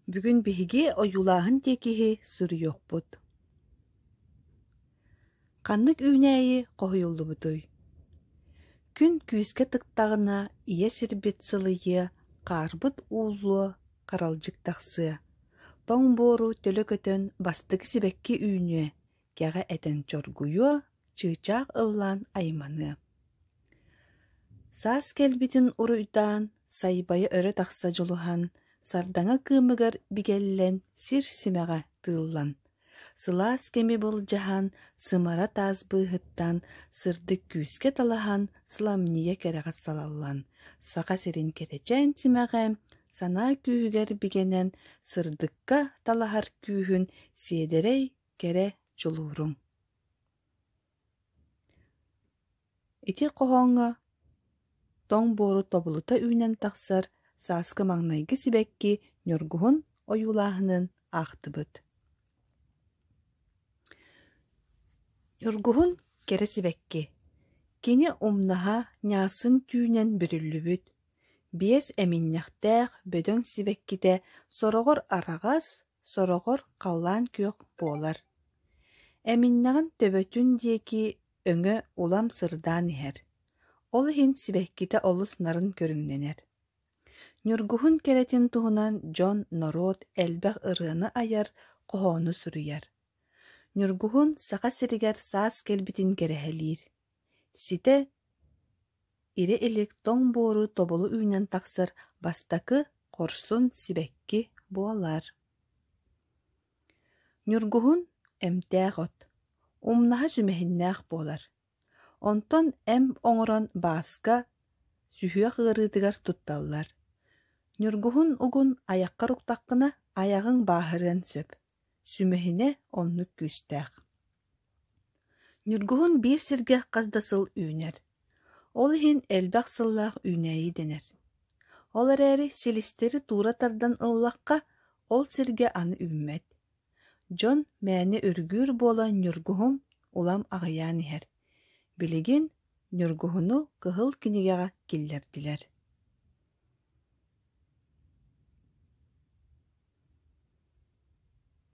Бүгүн биһиги ойулааһын тиекиһи сурuyuokпут. Ханнык үүнээйи коһуйуллубутуй. Күн күүскэ тыктаҕына ие сирбит сылыйы, хаарбыт уулуо, харалдьык тахсыа. Тоҥ буору төлө-көтөн бастыгы сибэкки үүнүө, кэҕэ этэн чоргуйуо, чыычаах ыллаан айманы. Саас кэлбитин уруйдаан, сайбайы өрө тахса дьулуһан, сардаҥа кыымыгар бигэллэн сир симэҕэ тыыллан. Сылаас кеми былдьаһан, сымара таас быыһыттан, сырдык күүскэ талаһан, сыламнийэ кэрэҕэ салаллан. Саха сирин кэрэчээн симэҕэ, санаа күүһүгэр бигэнэн, сырдыкка талаһар күүһүн сиэдэрэй кэрэ дьулууруҥ. Ити хоһооҥҥо тоҥ буору тобулута үүнэн тахсар, сааскы маҥнайгы сибэкки ньоргуһун ойуулааһынын аахтыбыт. Ньоргуһун кэрэ сибэкки. Кини умнаһа ньаасын түүнэн бүрүллүбүт. Биэс эминньэхтээх бөдөҥ сибэккитэ сороҕор араҕас, сороҕор халлаан күөх буолар. Эминнэҕин төбөтүн диэки өҥө улам сырдаан иһэр. Ол иһин сибэккитэ олус нарын көрүҥнэнэр. Ньоргуһун кэрэтин туһунан дьон нороот элбэх ырыаны аяр хоһоону суруйар. Ньоргуһун саха сиригэр саас кэлбитин кэрэһэлиир. Ситэ ири илик тоҥ буору тобулу үүнэн тахсар бастакы хорсун сибэкки буолар. Ньоргуһун эмтээх от, умнаһа сүмэһиннээх буолар. Онтон эм оҥорон бааска сүһүөх ыарыытыгар тутталлар. Ньоргуһун угун айаххар уктаххына аяҕыҥ бааһырыан сөп. Сүмэһинэ оннук күүстээх. Ньоргуһун биир сиргэ хаздасыл үүнэр. Ол иһин элбэх сыллаах үүнээйи дэнэр. Ол эрээри силистери туора тардан ыллахха, ол сиргэ аны үүммэт. Дьон мээни өргүүр буола ньоргуһум улам аҕыйаан иһэр. Билигин ньоргуһуну кыһыл кинигэҕэ киллэрдилэр.